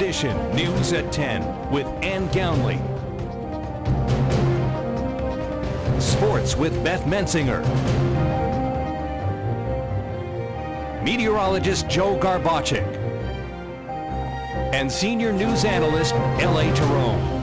Edition News at 10 with Ann Gownley. Sports with Beth Mensinger. Meteorologist Joe Garbacik. And senior news analyst L.A. Jerome.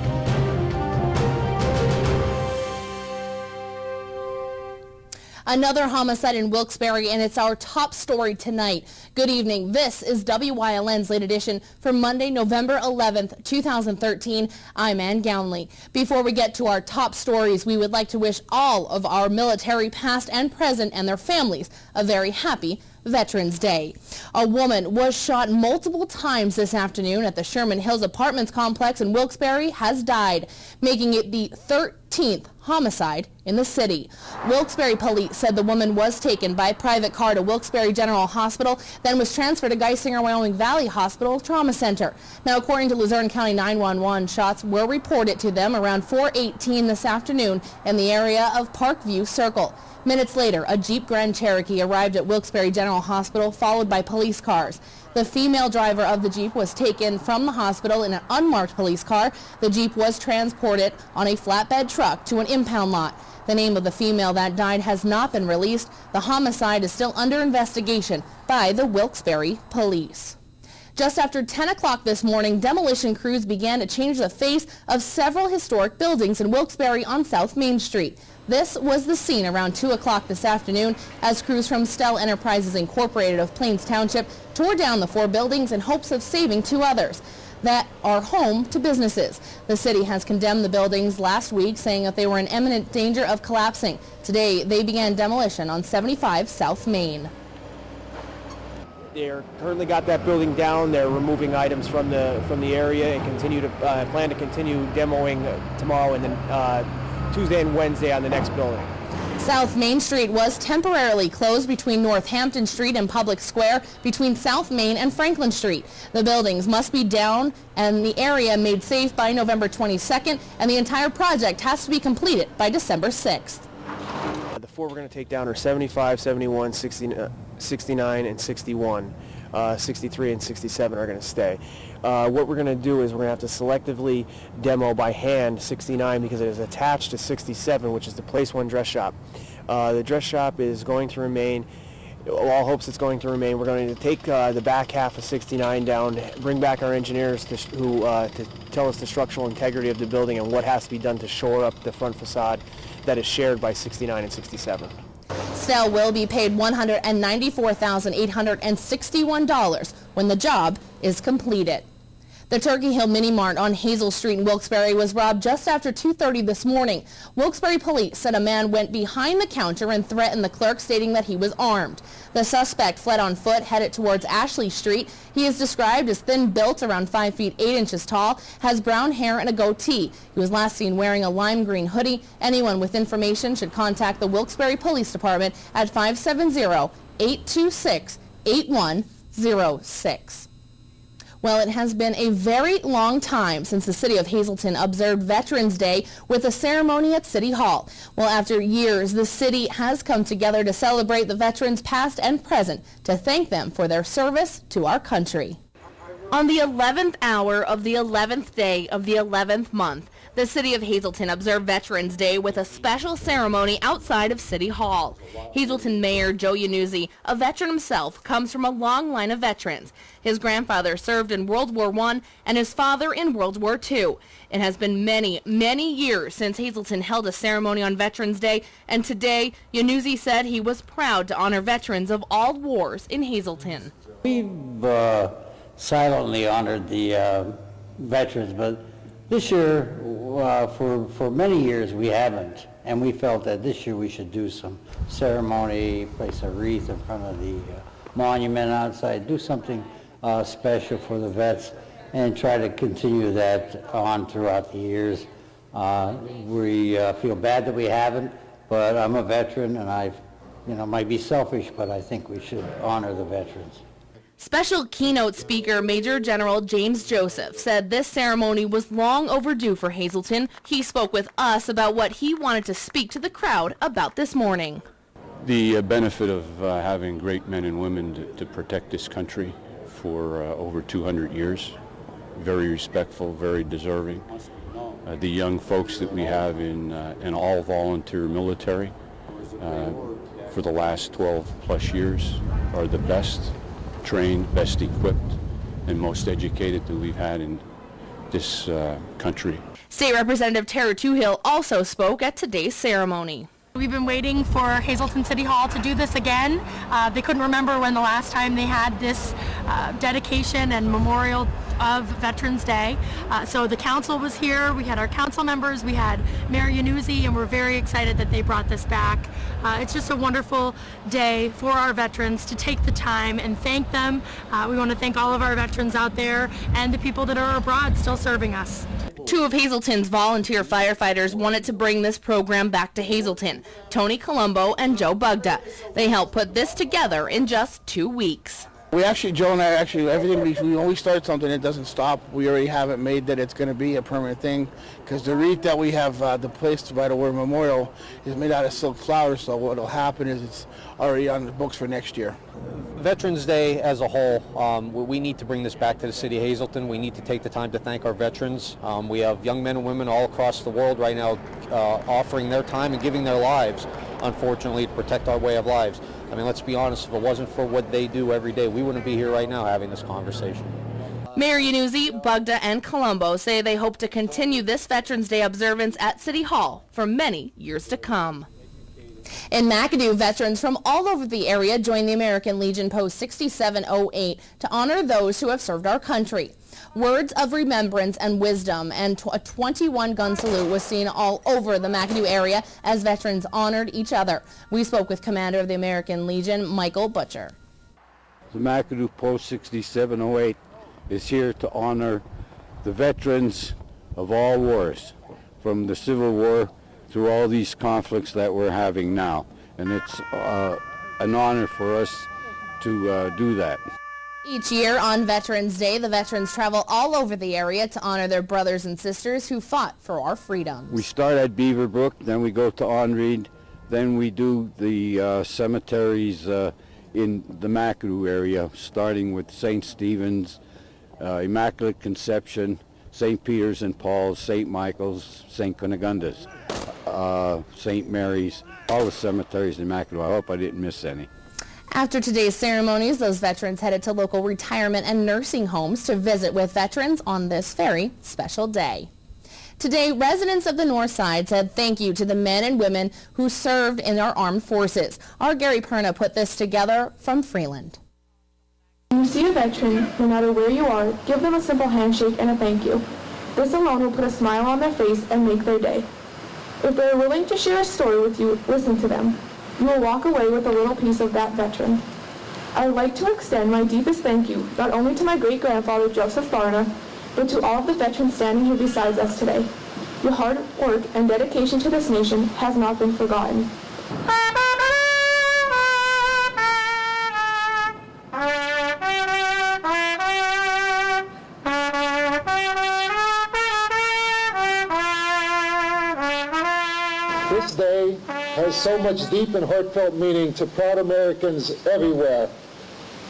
Another homicide in Wilkes-Barre, and it's our top story tonight. Good evening. This is WYLN's Late Edition for Monday, November 11th, 2013. I'm Ann Gownley. Before we get to our top stories, we would like to wish all of our military, past and present, and their families a very happy Veterans Day. A woman was shot multiple times this afternoon at the Sherman Hills Apartments complex in Wilkes-Barre has died, making it the 13th homicide in the city. Wilkes-Barre police said the woman was taken by private car to Wilkes-Barre General Hospital, then was transferred to Geisinger Wyoming Valley Hospital Trauma Center. Now, according to Luzerne County 911, shots were reported to them around 4:18 this afternoon in the area of Parkview Circle. Minutes later, a Jeep Grand Cherokee arrived at Wilkes-Barre General Hospital, followed by police cars. The female driver of the Jeep was taken from the hospital in an unmarked police car. The Jeep was transported on a flatbed truck to an impound lot. The name of the female that died has not been released. The homicide is still under investigation by the Wilkes-Barre police. Just after 10 o'clock this morning, demolition crews began to change the face of several historic buildings in Wilkes-Barre on South Main Street. This was the scene around 2 o'clock this afternoon as crews from Stell Enterprises Incorporated of Plains Township tore down the 4 buildings in hopes of saving 2 others that are home to businesses. The city has condemned the buildings last week, saying that they were in imminent danger of collapsing. Today, they began demolition on 75 South Main. They're currently got that building down. They're removing items from the area and plan to continue demoing tomorrow and then Tuesday and Wednesday on the next building. South Main Street was temporarily closed between Northampton Street and Public Square, between South Main and Franklin Street. The buildings must be down and the area made safe by November 22nd, and the entire project has to be completed by December 6th. The 4 we're going to take down are 75, 71, 69, and 61. 63 and 67 are going to stay. What we're going to do is we're going to have to selectively demo by hand 69 because it is attached to 67, which is the Place One dress shop. The dress shop is going to remain, all hopes it's going to remain. We're going to take the back half of 69 down, bring back our engineers to tell us the structural integrity of the building and what has to be done to shore up the front facade that is shared by 69 and 67. Stell will be paid $194,861 when the job is completed. The Turkey Hill Mini Mart on Hazel Street in Wilkes-Barre was robbed just after 2:30 this morning. Wilkes-Barre police said a man went behind the counter and threatened the clerk, stating that he was armed. The suspect fled on foot, headed towards Ashley Street. He is described as thin-built, around 5 feet 8 inches tall, has brown hair and a goatee. He was last seen wearing a lime green hoodie. Anyone with information should contact the Wilkes-Barre Police Department at 570-826-8106. Well, it has been a very long time since the city of Hazleton observed Veterans Day with a ceremony at City Hall. Well, after years, the city has come together to celebrate the veterans past and present to thank them for their service to our country. On the 11th hour of the 11th day of the 11th month, the city of Hazleton observed Veterans Day with a special ceremony outside of City Hall. Hazleton Mayor Joe Yanuzzi, a veteran himself, comes from a long line of veterans. His grandfather served in World War I and his father in World War II. It has been many, many years since Hazleton held a ceremony on Veterans Day, and today Yanuzzi said he was proud to honor veterans of all wars in Hazleton. We've silently honored the veterans, but this year, for many years, we haven't, and we felt that this year we should do some ceremony, place a wreath in front of the monument outside, do something special for the vets, and try to continue that on throughout the years. We feel bad that we haven't, but I'm a veteran, and I, might be selfish, but I think we should honor the veterans. Special keynote speaker Major General James Joseph said this ceremony was long overdue for Hazleton. He spoke with us about what he wanted to speak to the crowd about this morning. The benefit of having great men and women to protect this country for over 200 years very respectful, very deserving. The young folks that we have in all volunteer military for the last 12 plus years are the best trained, best equipped, and most educated that we've had in this country. State Representative Tara Toohill also spoke at today's ceremony. We've been waiting for Hazelton City Hall to do this again. They couldn't remember when the last time they had this dedication and memorial of Veterans Day. So the council was here, we had our council members, we had Mayor Yanuzzi, and we're very excited that they brought this back. It's just a wonderful day for our veterans to take the time and thank them. We want to thank all of our veterans out there and the people that are abroad still serving us. Two of Hazelton's volunteer firefighters wanted to bring this program back to Hazelton, Tony Colombo and Joe Bugda. They helped put this together in just 2 weeks. Joe and I everything when we start something, it doesn't stop. We already have it made that it's going to be a permanent thing, because the wreath that we have the place by the War Memorial is made out of silk flowers, so what will happen is it's already on the books for next year. Veterans Day as a whole, we need to bring this back to the city of Hazelton. We need to take the time to thank our veterans. We have young men and women all across the world right now offering their time and giving their lives, unfortunately, to protect our way of lives. I mean, let's be honest, if it wasn't for what they do every day, we wouldn't be here right now having this conversation. Mayor Yanuzzi, Bugda, and Colombo say they hope to continue this Veterans Day observance at City Hall for many years to come. In McAdoo, veterans from all over the area joined the American Legion Post 6708 to honor those who have served our country. Words of remembrance and wisdom and a 21-gun salute was seen all over the McAdoo area as veterans honored each other. We spoke with Commander of the American Legion, Michael Butcher. The McAdoo Post 6708 is here to honor the veterans of all wars, from the Civil War through all these conflicts that we're having now. And it's an honor for us to do that. Each year on Veterans Day, the veterans travel all over the area to honor their brothers and sisters who fought for our freedoms. We start at Beaverbrook, then we go to Onreed, then we do the cemeteries in the McAdoo area, starting with St. Stephen's, Immaculate Conception, St. Peter's and Paul's, St. Michael's, St. Cunegonda's, St. Mary's, all the cemeteries in McAdoo. I hope I didn't miss any. After today's ceremonies, those veterans headed to local retirement and nursing homes to visit with veterans on this very special day. Today, residents of the North Side said thank you to the men and women who served in our armed forces. Our Gary Perna put this together from Freeland. When you see a veteran, no matter where you are, give them a simple handshake and a thank you. This alone will put a smile on their face and make their day. If they are willing to share a story with you, listen to them. You will walk away with a little piece of that veteran. I would like to extend my deepest thank you, not only to my great-grandfather Joseph Barna, but to all of the veterans standing here beside us today. Your hard work and dedication to this nation has not been forgotten. This day has so much deep and heartfelt meaning to proud Americans everywhere,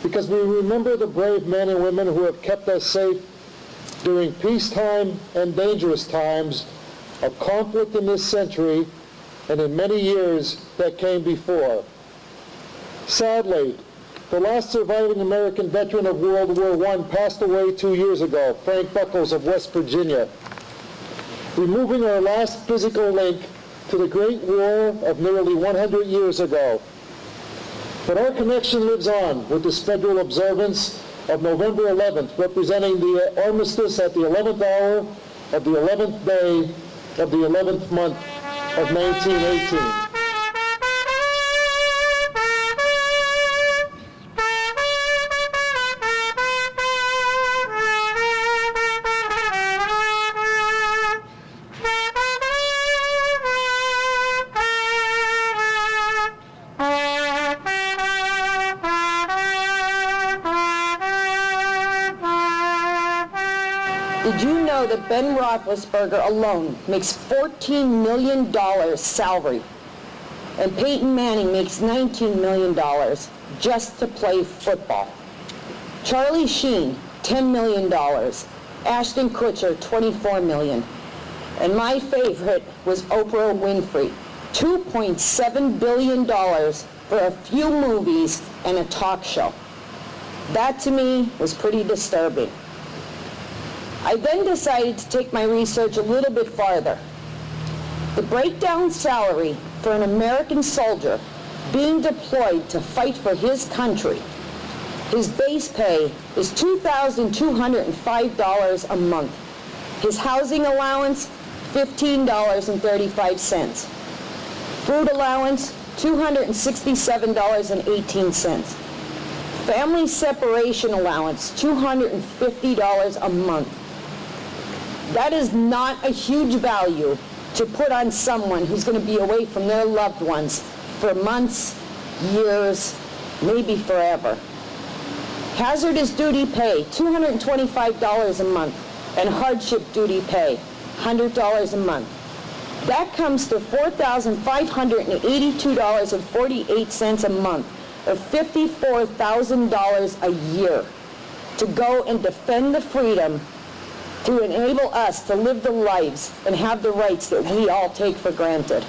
because we remember the brave men and women who have kept us safe during peacetime and dangerous times of conflict in this century and in many years that came before. Sadly, the last surviving American veteran of World War I passed away 2 years ago, Frank Buckles of West Virginia, removing our last physical link to the Great War of nearly 100 years ago. But our connection lives on with this federal observance of November 11th, representing the armistice at the 11th hour of the 11th day of the 11th month of 1918. Did you know that Ben Roethlisberger alone makes $14 million salary? And Peyton Manning makes $19 million just to play football. Charlie Sheen, $10 million. Ashton Kutcher, $24 million. And my favorite was Oprah Winfrey, $2.7 billion for a few movies and a talk show. That to me was pretty disturbing. I then decided to take my research a little bit farther. The breakdown salary for an American soldier being deployed to fight for his country, his base pay is $2,205 a month. His housing allowance, $15.35. Food allowance, $267.18. Family separation allowance, $250 a month. That is not a huge value to put on someone who's going to be away from their loved ones for months, years, maybe forever. Hazardous duty pay, $225 a month, and hardship duty pay, $100 a month. That comes to $4,582.48 a month, or $54,000 a year, to go and defend the freedom to enable us to live the lives and have the rights that we all take for granted.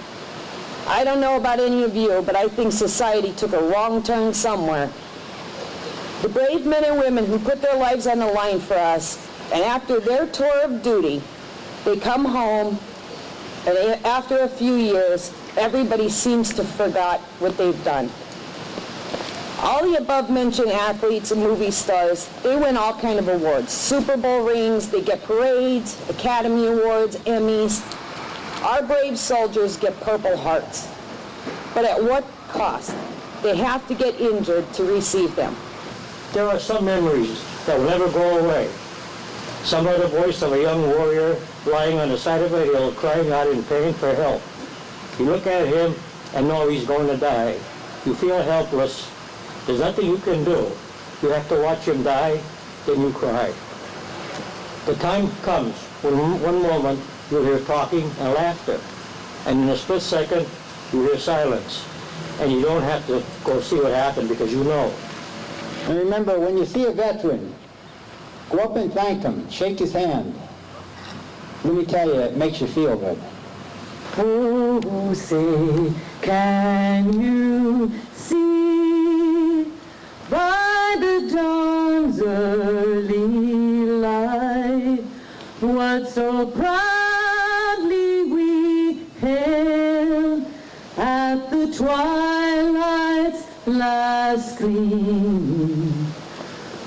I don't know about any of you, but I think society took a wrong turn somewhere. The brave men and women who put their lives on the line for us, and after their tour of duty, they come home, and after a few years, everybody seems to have forgot what they've done. All the above-mentioned athletes and movie stars, they win all kind of awards. Super Bowl rings, they get parades, Academy Awards, Emmys. Our brave soldiers get Purple Hearts. But at what cost? They have to get injured to receive them. There are some memories that will never go away. Some are the voice of a young warrior lying on the side of a hill crying out in pain for help. You look at him and know he's going to die. You feel helpless. There's nothing you can do. You have to watch him die, then you cry. The time comes when one moment you'll hear talking and laughter, and in a split second you hear silence, and you don't have to go see what happened because you know. And remember, when you see a veteran, go up and thank him, shake his hand. Let me tell you, it makes you feel good. Oh, say, can you see by the dawn's early light what so proudly we hailed at the twilight's last gleam,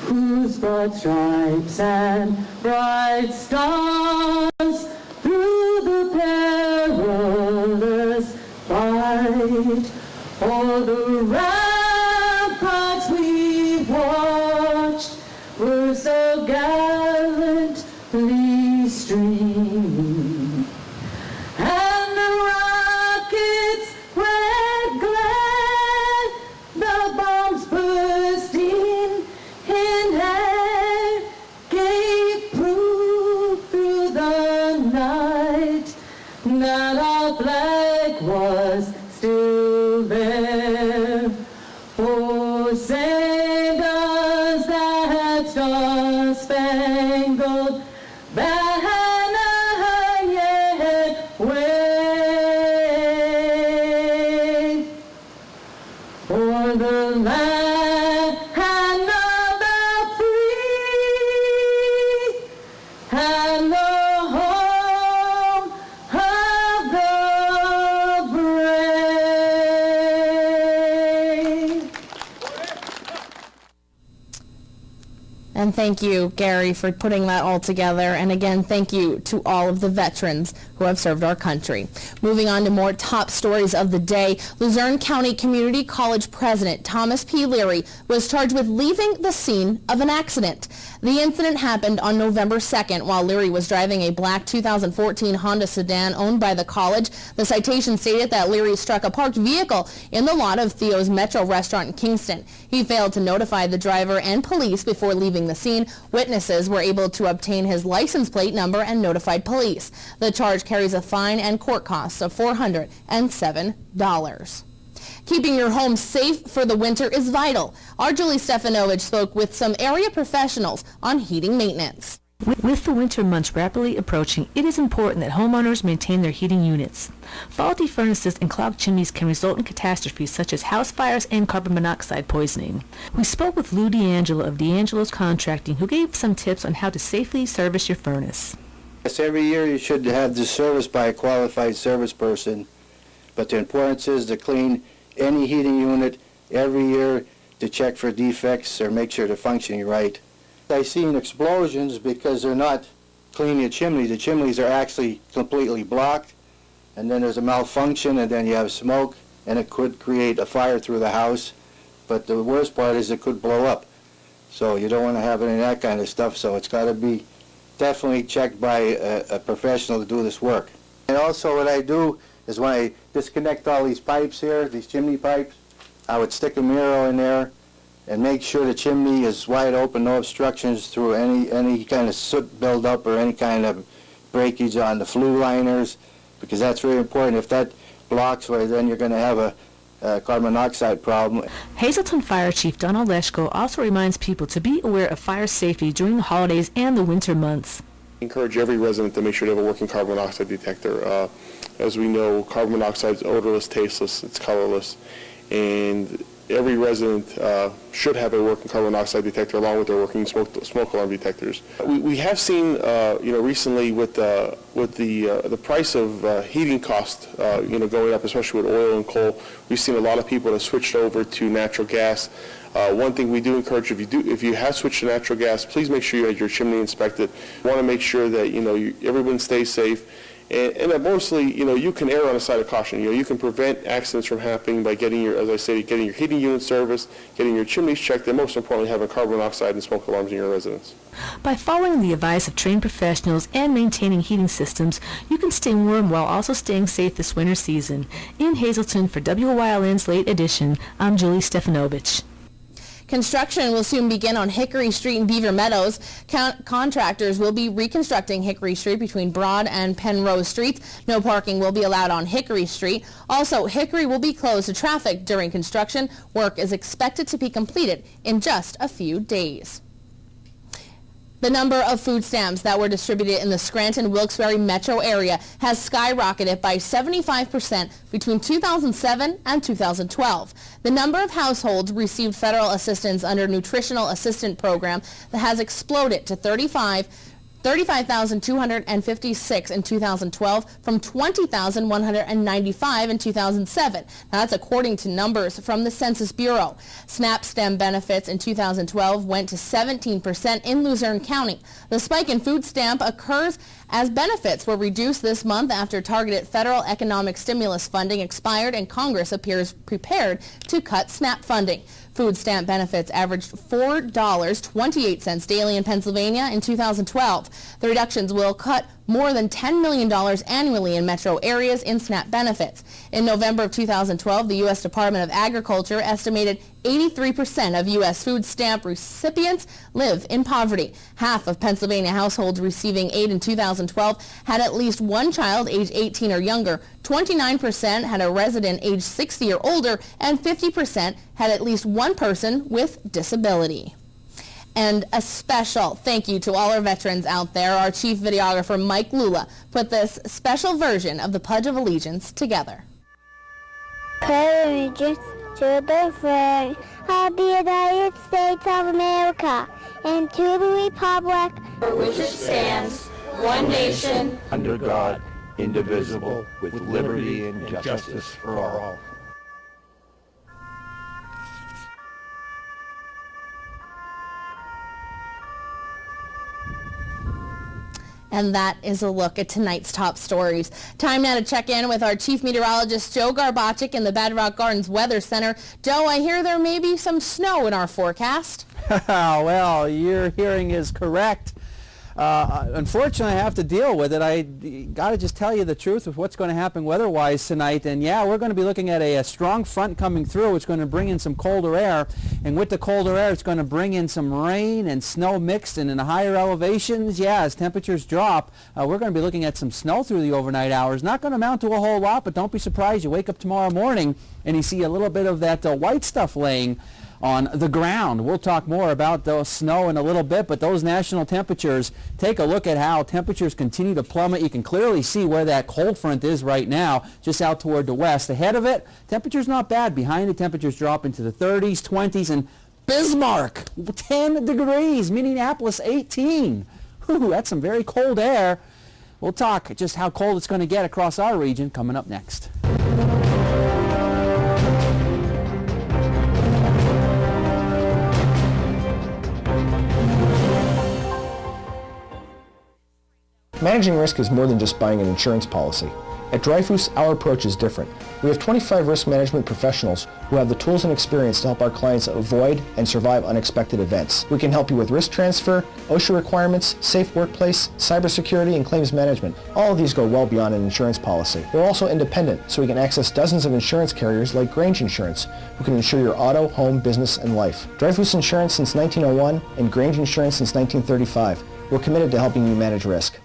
whose broad stripes and bright stars through the perilous fight all the ramparts we watched were so gallantly streamed, and the rockets' red glare, the bombs bursting in air, gave proof through the night that our flag was still there. Oh, send us that star-spangled banner yet wave, for the land of the free and the home of the brave. And thank you, Gary, for putting that all together. And again, thank you to all of the veterans who have served our country. Moving on to more top stories of the day, Luzerne County Community College President Thomas P. Leary was charged with leaving the scene of an accident. The incident happened on November 2nd while Leary was driving a black 2014 Honda sedan owned by the college. The citation stated that Leary struck a parked vehicle in the lot of Theo's Metro restaurant in Kingston. He failed to notify the driver and police before leaving the scene. Witnesses were able to obtain his license plate number and notified police. The charge carries a fine and court costs of $407. Keeping your home safe for the winter is vital. Our Julie Stefanovic spoke with some area professionals on heating maintenance. With the winter months rapidly approaching, it is important that homeowners maintain their heating units. Faulty furnaces and clogged chimneys can result in catastrophes such as house fires and carbon monoxide poisoning. We spoke with Lou D'Angelo of D'Angelo's Contracting, who gave some tips on how to safely service your furnace. Yes, every year you should have this serviced by a qualified service person, but the importance is to clean any heating unit every year to check for defects or make sure they're functioning right. I've seen explosions because they're not cleaning the chimney. The chimneys are actually completely blocked, and then there's a malfunction, and then you have smoke, and it could create a fire through the house. But the worst part is it could blow up. So you don't want to have any of that kind of stuff, so it's got to be definitely checked by a professional to do this work. And also what I do is when I disconnect all these pipes here, these chimney pipes, I would stick a mirror in there and make sure the chimney is wide open, no obstructions through any kind of soot buildup or any kind of breakage on the flue liners, because that's very important. If that blocks, well, then you're going to have a carbon monoxide problem. Hazleton Fire Chief Donald Leschko also reminds people to be aware of fire safety during the holidays and the winter months. Encourage every resident to make sure they have a working carbon monoxide detector. As we know, carbon monoxide is odorless, tasteless, it's colorless, and every resident should have a working carbon monoxide detector along with their working smoke alarm detectors. We have seen, recently with the price of heating cost, going up, especially with oil and coal, we've seen a lot of people have switched over to natural gas. One thing we do encourage, if you have switched to natural gas, please make sure you have your chimney inspected. You want to make sure that everyone stays safe. And mostly, you can err on the side of caution. You can prevent accidents from happening by getting your heating unit serviced, getting your chimneys checked, and most importantly, having carbon monoxide and smoke alarms in your residence. By following the advice of trained professionals and maintaining heating systems, you can stay warm while also staying safe this winter season. In Hazleton for WYLN's Late Edition, I'm Julie Stefanovich. Construction will soon begin on Hickory Street in Beaver Meadows. Contractors will be reconstructing Hickory Street between Broad and Penrose Streets. No parking will be allowed on Hickory Street. Also, Hickory will be closed to traffic during construction. Work is expected to be completed in just a few days. The number of food stamps that were distributed in the Scranton-Wilkes-Barre metro area has skyrocketed by 75% between 2007 and 2012. The number of households received federal assistance under Nutritional Assistance Program that has exploded to 35,256 in 2012 from 20,195 in 2007. Now that's according to numbers from the Census Bureau. SNAP STEM benefits in 2012 went to 17% in Luzerne County. The spike in food stamp occurs as benefits were reduced this month after targeted federal economic stimulus funding expired and Congress appears prepared to cut SNAP funding. Food stamp benefits averaged $4.28 daily in Pennsylvania in 2012. The reductions will cut more than $10 million annually in metro areas in SNAP benefits. In November of 2012, the U.S. Department of Agriculture estimated 83% of U.S. food stamp recipients live in poverty. Half of Pennsylvania households receiving aid in 2012 had at least one child age 18 or younger. 29% had a resident age 60 or older, and 50% had at least one person with disability. And a special thank you to all our veterans out there. Our chief videographer, Mike Lula, put this special version of the Pledge of Allegiance together. Pledge allegiance to the flag of the United States of America and to the republic for which it stands, one nation, under God, indivisible, with liberty and justice for all. And that is a look at tonight's top stories. Time now to check in with our chief meteorologist, Joe Garbacik in the Bad Rock Gardens Weather Center. Joe, I hear there may be some snow in our forecast. Well, your hearing is correct. Unfortunately, I have to deal with it. I got to just tell you the truth of what's going to happen weather-wise tonight. And yeah, we're going to be looking at a strong front coming through. It's going to bring in some colder air. And with the colder air, it's going to bring in some rain and snow mixed. And in the higher elevations, yeah, as temperatures drop, we're going to be looking at some snow through the overnight hours. Not going to amount to a whole lot, but don't be surprised. You wake up tomorrow morning and you see a little bit of that white stuff laying on the ground. We'll talk more about the snow in a little bit, but those national temperatures, take a look at how temperatures continue to plummet. You can clearly see where that cold front is right now, just out toward the west. Ahead of it, temperatures not bad. Behind it, temperatures drop into the 30s, 20s, and Bismarck, 10 degrees. Minneapolis, 18. Whew, that's some very cold air. We'll talk just how cold it's going to get across our region coming up next. Managing risk is more than just buying an insurance policy. At Dreyfus, our approach is different. We have 25 risk management professionals who have the tools and experience to help our clients avoid and survive unexpected events. We can help you with risk transfer, OSHA requirements, safe workplace, cybersecurity, and claims management. All of these go well beyond an insurance policy. We're also independent, so we can access dozens of insurance carriers like Grange Insurance, who can insure your auto, home, business, and life. Dreyfus Insurance since 1901 and Grange Insurance since 1935. We're committed to helping you manage risk.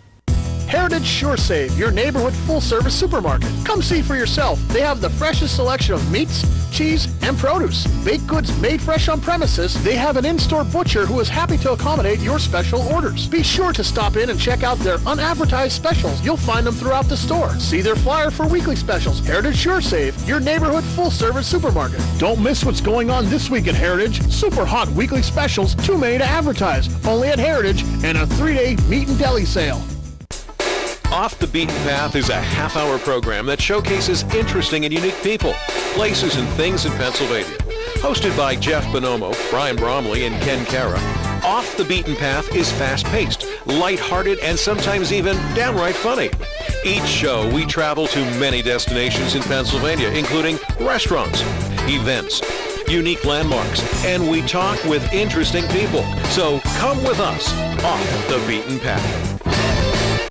Heritage SureSave, your neighborhood full-service supermarket. Come see for yourself. They have the freshest selection of meats, cheese, and produce. Baked goods made fresh on premises. They have an in-store butcher who is happy to accommodate your special orders. Be sure to stop in and check out their unadvertised specials. You'll find them throughout the store. See their flyer for weekly specials. Heritage SureSave, your neighborhood full-service supermarket. Don't miss what's going on this week at Heritage. Super hot weekly specials, too many to advertise. Only at Heritage, and a 3-day meat and deli sale. Off the Beaten Path is a half-hour program that showcases interesting and unique people, places, and things in Pennsylvania. Hosted by Jeff Bonomo, Brian Bromley, and Ken Cara, Off the Beaten Path is fast-paced, light-hearted, and sometimes even downright funny. Each show, we travel to many destinations in Pennsylvania, including restaurants, events, unique landmarks, and we talk with interesting people. So come with us off the beaten path.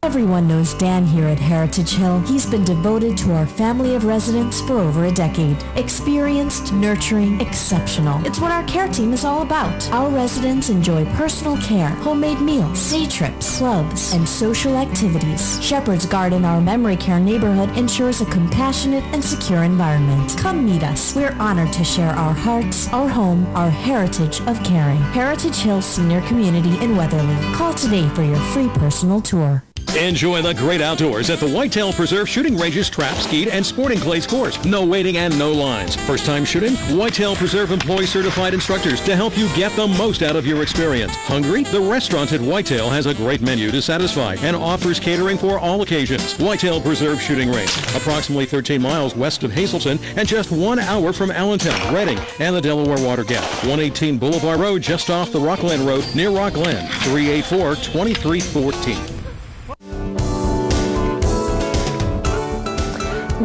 Everyone knows Dan here at Heritage Hill. He's been devoted to our family of residents for over a decade. Experienced, nurturing, exceptional. It's what our care team is all about. Our residents enjoy personal care, homemade meals, day trips, clubs, and social activities. Shepherd's Garden, our memory care neighborhood, ensures a compassionate and secure environment. Come meet us. We're honored to share our hearts, our home, our heritage of caring. Heritage Hill Senior Community in Weatherly. Call today for your free personal tour. Enjoy the great outdoors at the Whitetail Preserve Shooting Range's Trap, Skeet, and Sporting Clays course. No waiting and no lines. First time shooting? Whitetail Preserve employs certified instructors to help you get the most out of your experience. Hungry? The restaurant at Whitetail has a great menu to satisfy and offers catering for all occasions. Whitetail Preserve Shooting Range, approximately 13 miles west of Hazleton and just 1 hour from Allentown, Reading, and the Delaware Water Gap. 118 Boulevard Road, just off the Rockland Road near Rockland. 384-2314.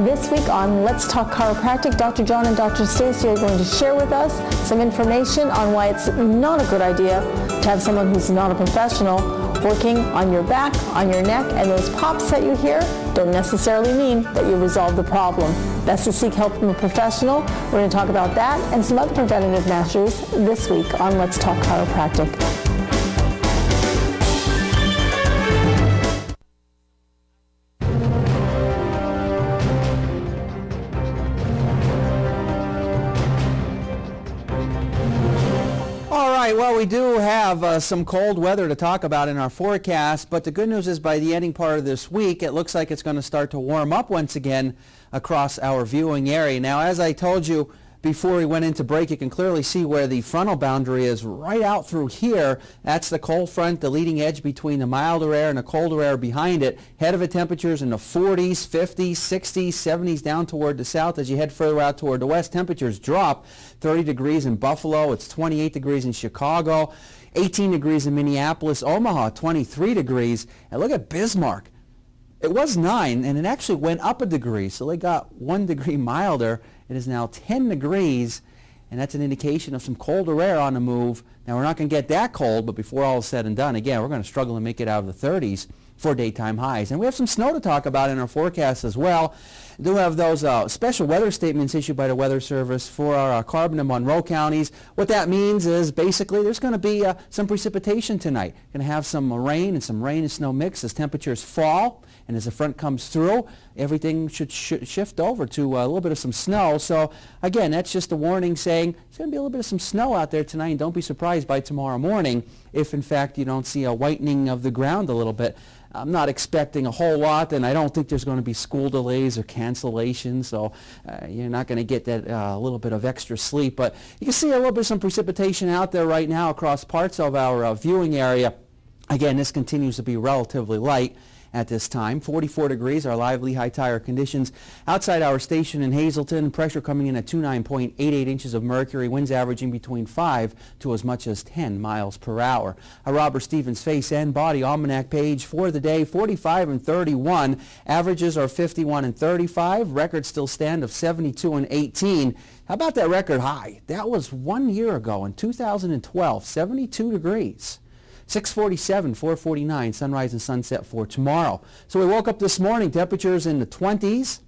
This week on Let's Talk Chiropractic, Dr. John and Dr. Stacy are going to share with us some information on why it's not a good idea to have someone who's not a professional working on your back, on your neck, and those pops that you hear don't necessarily mean that you resolve the problem. Best to seek help from a professional. We're going to talk about that and some other preventative measures this week on Let's Talk Chiropractic. Well, we do have some cold weather to talk about in our forecast, but the good news is by the ending part of this week, it looks like it's going to start to warm up once again across our viewing area. Now, as I told you before we went into break, you can clearly see where the frontal boundary is right out through here. That's the cold front, the leading edge between the milder air and the colder air behind it. Head of it temperatures in the 40s, 50s, 60s, 70s down toward the south. As you head further out toward the west, temperatures drop. 30 degrees in Buffalo, it's 28 degrees in Chicago, 18 degrees in Minneapolis, Omaha, 23 degrees. And look at Bismarck. It was 9, and it actually went up a degree, so they got 1 degree milder. It is now 10 degrees, and that's an indication of some colder air on the move. Now, we're not going to get that cold, but before all is said and done, again, we're going to struggle to make it out of the 30s for daytime highs. And we have some snow to talk about in our forecast as well. We do have those special weather statements issued by the Weather Service for our Carbon and Monroe counties. What that means is basically there's going to be some precipitation tonight. Going to have some rain and snow mix as temperatures fall. and as the front comes through, everything should shift over to a little bit of some snow. So again, that's just a warning saying there's going to be a little bit of some snow out there tonight, and don't be surprised by tomorrow morning if in fact you don't see a whitening of the ground a little bit. I'm not expecting a whole lot, and I don't think there's going to be school delays or cancellations, so you're not going to get that little bit of extra sleep. But you can see a little bit of some precipitation out there right now across parts of our viewing area. Again, this continues to be relatively light at this time. 44 degrees, our lively high tire conditions outside our station in Hazleton. Pressure coming in at 29.88 inches of mercury. Winds averaging between 5 to as much as 10 miles per hour. A Robert Stevens Face and Body Almanac page for the day, 45 and 31. Averages are 51 and 35. Records still stand of 72 and 18. How about that record high? That was 1 year ago in 2012, 72 degrees. 647, 449, sunrise and sunset for tomorrow. So we woke up this morning, temperatures in the 20s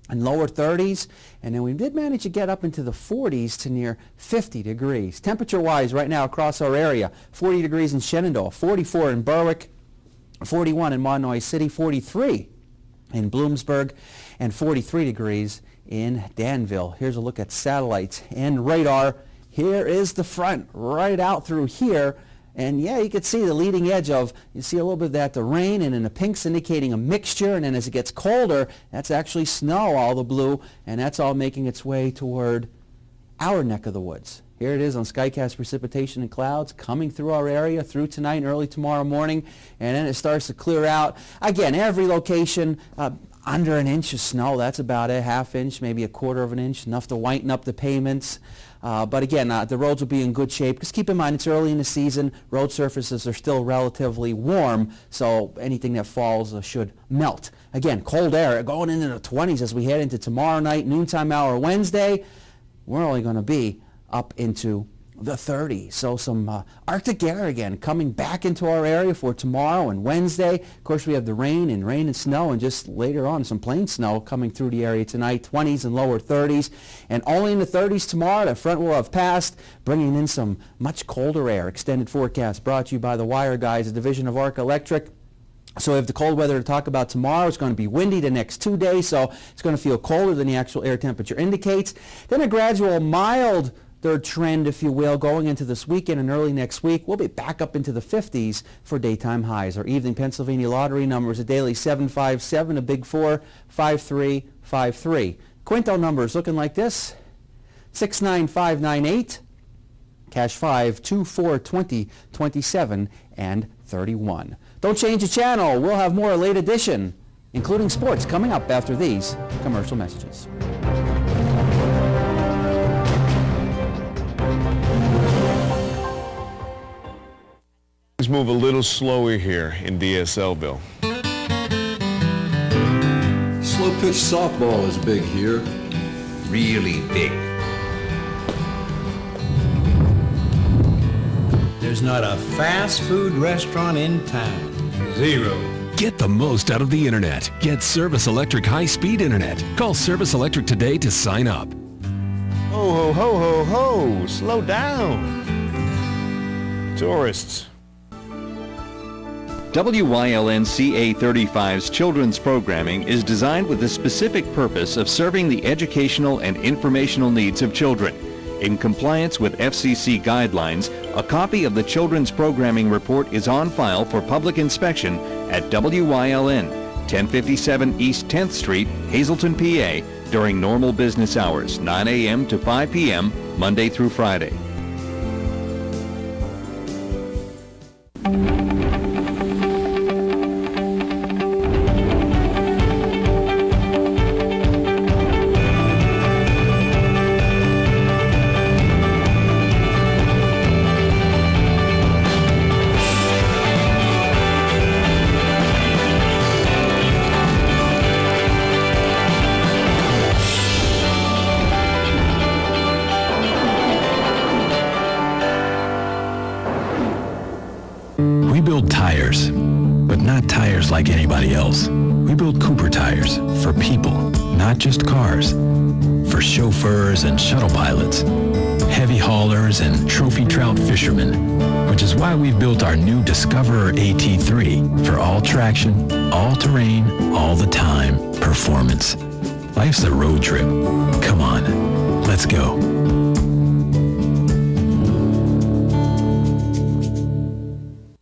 and lower 30s, and then we did manage to get up into the 40s to near 50 degrees. Temperature-wise right now across our area, 40 degrees in Shenandoah, 44 in Berwick, 41 in Monomoy City, 43 in Bloomsburg, and 43 degrees in Danville. Here's a look at satellites and radar. Here is the front right out through here. And yeah, you can see the leading edge of, you see a little bit of that, the rain, and then the pinks indicating a mixture, and then as it gets colder, that's actually snow, all the blue, and that's all making its way toward our neck of the woods. Here it is on Skycast precipitation and clouds coming through our area through tonight and early tomorrow morning, and then it starts to clear out. Again, every location under an inch of snow, that's about a half inch, maybe a quarter of an inch, enough to whiten up the pavements. But again, the roads will be in good shape. Just keep in mind, it's early in the season. Road surfaces are still relatively warm, so anything that falls should melt. Again, cold air going into the 20s as we head into tomorrow night, noontime hour Wednesday. We're only going to be up into the 30s. So some Arctic air again coming back into our area for tomorrow and Wednesday. Of course, we have the rain and snow, and just later on some plain snow coming through the area tonight, 20s and lower 30s. And only in the 30s tomorrow. The front will have passed, bringing in some much colder air. Extended forecast brought to you by the Wire Guys, a division of Arc Electric. So we have the cold weather to talk about tomorrow. It's going to be windy the next 2 days, so it's going to feel colder than the actual air temperature indicates. Then a gradual mild third trend, if you will, going into this weekend and early next week. We'll be back up into the 50s for daytime highs. Our evening Pennsylvania lottery numbers, a daily 757, a big 4, 5353. Quinto numbers looking like this: 69598, cash 5, 2, 4, 20, 27, and 31. Don't change the channel. We'll have more late edition, including sports, coming up after these commercial messages. Let's move a little slower here in DSLville. Slow pitch softball is big here. Really big. There's not a fast food restaurant in town. Zero. Get the most out of the internet. Get Service Electric high-speed internet. Call Service Electric today to sign up. Ho, ho, ho, ho, ho. Slow down. Tourists. WYLN CA35's children's programming is designed with the specific purpose of serving the educational and informational needs of children. In compliance with FCC guidelines, a copy of the Children's Programming Report is on file for public inspection at WYLN, 1057 East 10th Street, Hazleton, PA, during normal business hours, 9 a.m. to 5 p.m., Monday through Friday. Like anybody else. We build Cooper tires for people, not just cars. For chauffeurs and shuttle pilots, heavy haulers and trophy trout fishermen. which is why we've built our new Discoverer AT3 for all traction, all terrain, all the time performance. Life's a road trip. Come on, let's go.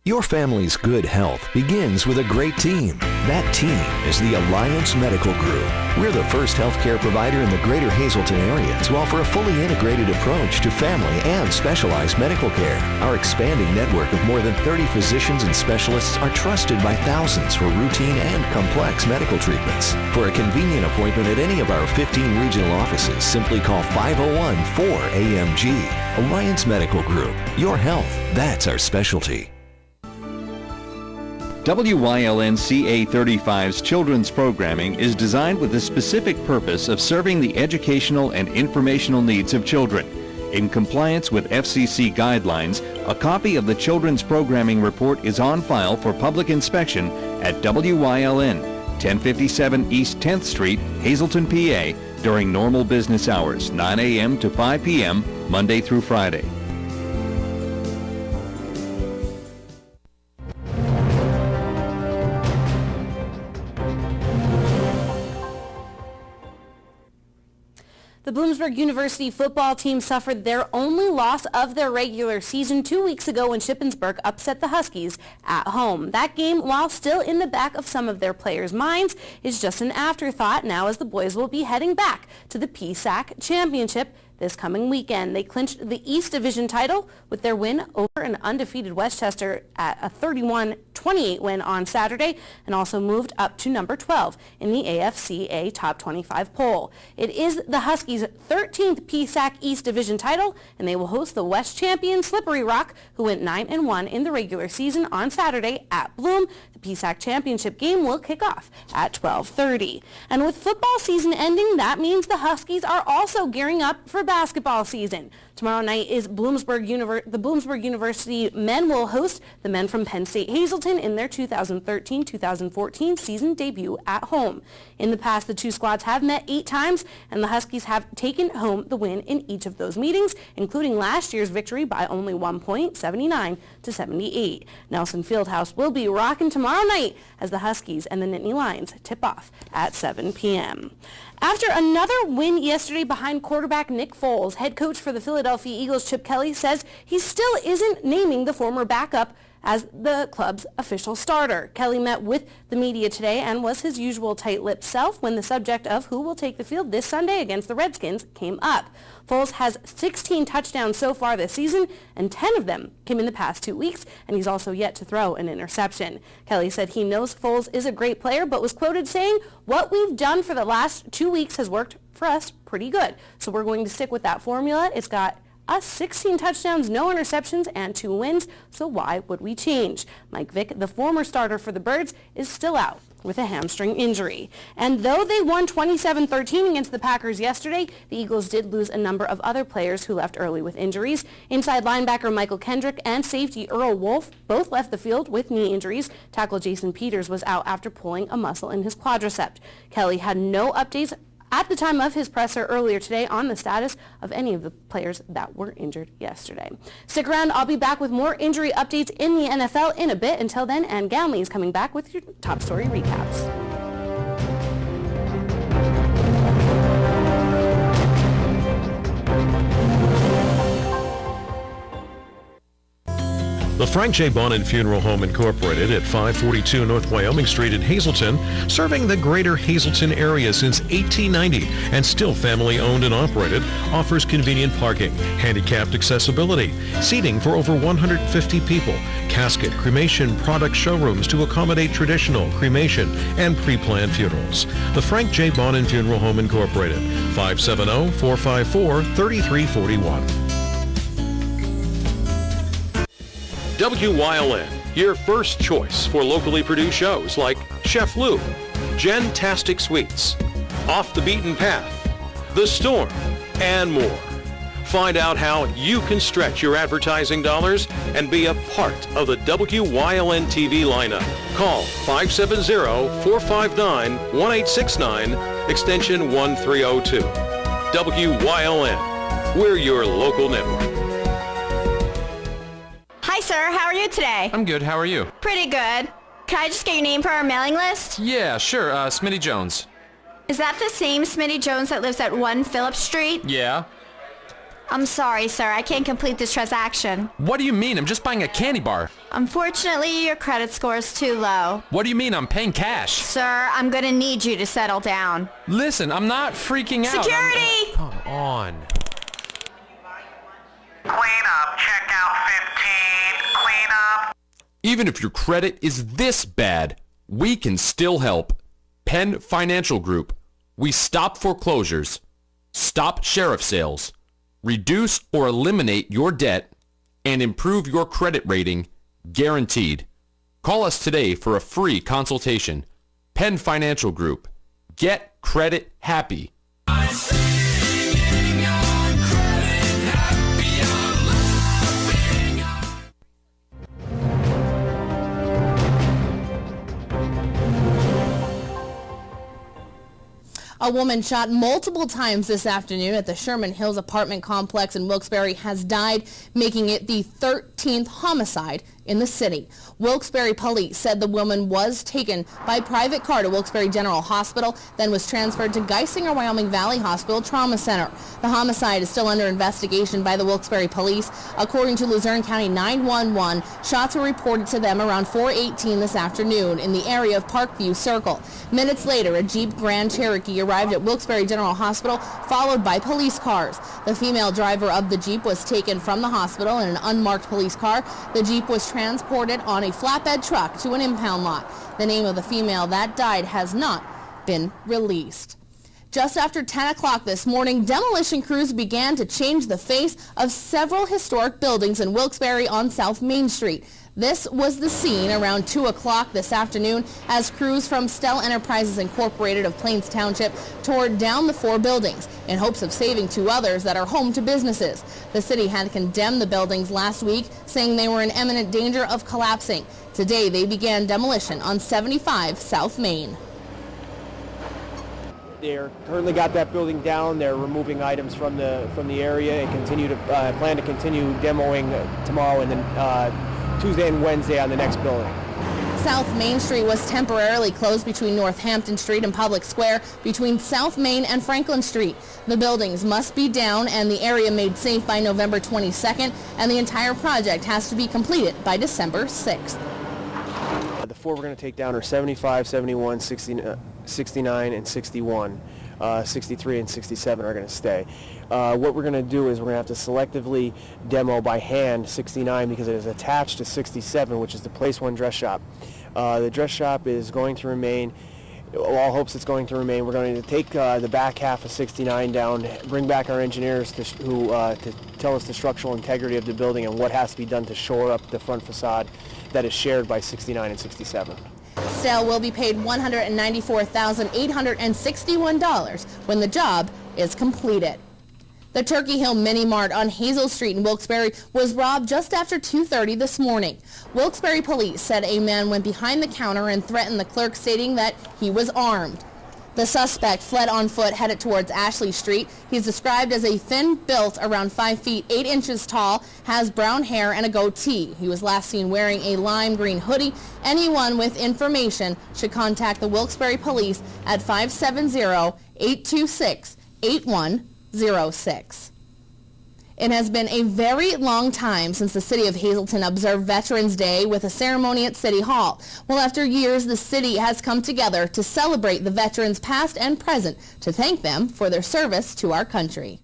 Your family's good health begins with a great team. That team is the Alliance Medical Group. We're the first healthcare provider in the greater Hazleton area to offer a fully integrated approach to family and specialized medical care. Our expanding network of more than 30 physicians and specialists are trusted by thousands for routine and complex medical treatments. For a convenient appointment at any of our 15 regional offices, simply call 501-4AMG. Alliance Medical Group. Your health, that's our specialty. WYLN-CA35's children's programming is designed with the specific purpose of serving the educational and informational needs of children. In compliance with FCC guidelines, a copy of the children's programming report is on file for public inspection at WYLN, 1057 East 10th Street, Hazleton, PA, during normal business hours, 9 a.m. to 5 p.m., Monday through Friday. The Bloomsburg University football team suffered their only loss of their regular season 2 weeks ago when Shippensburg upset the Huskies at home. That game, while still in the back of some of their players' minds, is just an afterthought now as the boys will be heading back to the PSAC Championship this coming weekend. They clinched the East Division title with their win over an undefeated Westchester at a 31-28 win on Saturday, and also moved up to number 12 in the AFCA Top 25 poll. It is the Huskies' 13th PSAC East Division title, and they will host the West champion Slippery Rock, who went 9-1 in the regular season on Saturday at Bloom. The PSAC championship game will kick off at 12:30. And with football season ending, that means the Huskies are also gearing up for basketball season. Tomorrow night is the Bloomsburg University men will host the men from Penn State Hazleton in their 2013-2014 season debut at home. In the past, the two squads have met 8 times, and the Huskies have taken home the win in each of those meetings, including last year's victory by only 1 point, 79-78. Nelson Fieldhouse will be rocking tomorrow night as the Huskies and the Nittany Lions tip off at 7 p.m. After another win yesterday behind quarterback Nick Foles, head coach for the Philadelphia Eagles Chip Kelly says he still isn't naming the former backup as the club's official starter. Kelly met with the media today and was his usual tight-lipped self when the subject of who will take the field this Sunday against the Redskins came up. Foles has 16 touchdowns so far this season, and 10 of them came in the past 2 weeks, and he's also yet to throw an interception. Kelly said he knows Foles is a great player, but was quoted saying, "What we've done for the last 2 weeks has worked for us pretty good. So we're going to stick with that formula. It's got us 16 touchdowns, no interceptions, and 2 wins, so why would we change?" Mike Vick, the former starter for the Birds, is still out with a hamstring injury. And though they won 27-13 against the Packers yesterday, the Eagles did lose a number of other players who left early with injuries. Inside linebacker Michael Kendrick and safety Earl Wolf both left the field with knee injuries. Tackle Jason Peters was out after pulling a muscle in his quadricep. Kelly had no updates at the time of his presser earlier today on the status of any of the players that were injured yesterday. Stick around. I'll be back with more injury updates in the NFL in a bit. Until then, Ann Gownley is coming back with your top story recaps. The Frank J. Bonin Funeral Home Incorporated at 542 North Wyoming Street in Hazleton, serving the greater Hazleton area since 1890 and still family owned and operated, offers convenient parking, handicapped accessibility, seating for over 150 people, casket, cremation product showrooms to accommodate traditional, cremation, and pre-planned funerals. The Frank J. Bonin Funeral Home Incorporated, 570-454-3341. WYLN, your first choice for locally produced shows like Chef Lou, Jen-tastic Sweets, Off the Beaten Path, The Storm, and more. Find out how you can stretch your advertising dollars and be a part of the WYLN TV lineup. Call 570-459-1869, extension 1302. WYLN, we're your local network. Hi sir. How are you today? I'm good. How are you? Pretty good. Can I just get your name for our mailing list? Yeah, sure. Smitty Jones. Is that the same Smitty Jones that lives at 1 Phillip Street? Yeah. I'm sorry, sir. I can't complete this transaction. What do you mean? I'm just buying a candy bar. Unfortunately, your credit score is too low. What do you mean? I'm paying cash. Sir, I'm going to need you to settle down. Listen, I'm not freaking out. Security! Come on. Clean up. Checkout 15. Clean up. Even if your credit is this bad, we can still help. Penn Financial Group. We stop foreclosures, stop sheriff sales, reduce or eliminate your debt, and improve your credit rating, guaranteed. Call us today for a free consultation. Penn Financial Group. Get credit happy. A woman shot multiple times this afternoon at the Sherman Hills apartment complex in Wilkes-Barre has died, making it the 13th homicide in the city. Wilkes-Barre police said the woman was taken by private car to Wilkes-Barre General Hospital, then was transferred to Geisinger Wyoming Valley Hospital Trauma Center. The homicide is still under investigation by the Wilkes-Barre police. According to Luzerne County 911, shots were reported to them around 4:18 this afternoon in the area of Parkview Circle. Minutes later, a Jeep Grand Cherokee arrived at Wilkes-Barre General Hospital, followed by police cars. The female driver of the Jeep was taken from the hospital in an unmarked police car. The Jeep was transported on a flatbed truck to an impound lot. The name of the female that died has not been released. Just after 10 o'clock this morning, demolition crews began to change the face of several historic buildings in Wilkes-Barre on South Main Street. This was the scene around 2 o'clock this afternoon as crews from Stell Enterprises Incorporated of Plains Township tore down the 4 buildings in hopes of saving 2 others that are home to businesses. The city had condemned the buildings last week, saying they were in imminent danger of collapsing. Today, they began demolition on 75 South Main. They're currently got that building down. They're removing items from the area and plan to continue demoing tomorrow and then Tuesday and Wednesday on the next building. South Main Street was temporarily closed between Northampton Street and Public Square, between South Main and Franklin Street. The buildings must be down and the area made safe by November 22nd, and the entire project has to be completed by December 6th. The 4 we're going to take down are 75, 71, 69, and 61. 63 and 67 are going to stay. What we're going to do is we're going to have to selectively demo by hand 69 because it is attached to 67, which is the Place One dress shop. The dress shop is going to remain, all hopes it's going to remain. We're going to take the back half of 69 down, bring back our engineers to tell us the structural integrity of the building and what has to be done to shore up the front facade that is shared by 69 and 67. Stell will be paid $194,861 when the job is completed. The Turkey Hill Mini Mart on Hazel Street in Wilkes-Barre was robbed just after 2:30 this morning. Wilkes-Barre police said a man went behind the counter and threatened the clerk, stating that he was armed. The suspect fled on foot, headed towards Ashley Street. He's described as a thin-built, around 5 feet 8 inches tall, has brown hair and a goatee. He was last seen wearing a lime green hoodie. Anyone with information should contact the Wilkes-Barre police at 570-826-8106. It has been a very long time since the city of Hazleton observed Veterans Day with a ceremony at City Hall. Well, after years, the city has come together to celebrate the veterans past and present to thank them for their service to our country.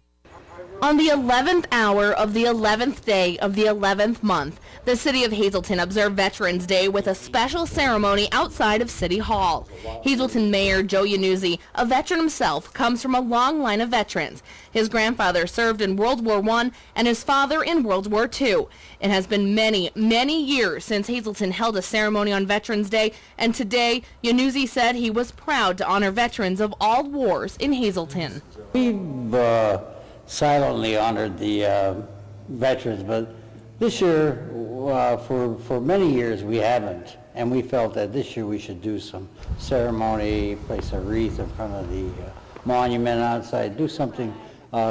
On the 11th hour of the 11th day of the 11th month, the city of Hazleton observed Veterans Day with a special ceremony outside of City Hall. Hazleton Mayor Joe Yanuzzi, a veteran himself, comes from a long line of veterans. His grandfather served in World War I and his father in World War II. It has been many, many years since Hazleton held a ceremony on Veterans Day, and today Yanuzzi said he was proud to honor veterans of all wars in Hazleton. We've silently honored the veterans, but this year, for many years, we haven't. And we felt that this year we should do some ceremony, place a wreath in front of the monument outside, do something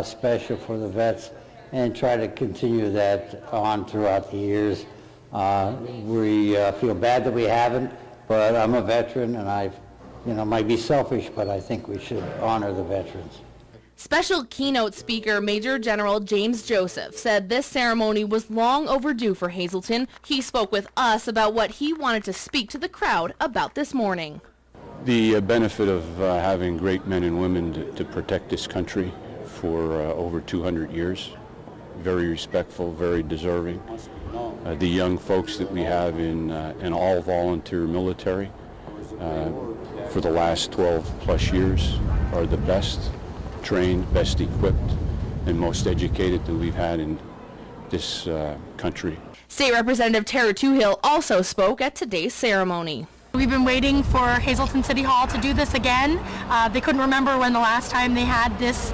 special for the vets, and try to continue that on throughout the years We feel bad that we haven't, but I'm a veteran, and I, might be selfish, but I think we should honor the veterans. Special keynote speaker Major General James Joseph said this ceremony was long overdue for Hazleton. He spoke with us about what he wanted to speak to the crowd about this morning. The benefit of having great men and women to protect this country for over 200 years. Very respectful, very deserving. The young folks that we have in all volunteer military for the last 12 plus years are the best trained, best equipped, and most educated that we've had in this country. State Representative Tara Toohill also spoke at today's ceremony. We've been waiting for Hazleton City Hall to do this again. They couldn't remember when the last time they had this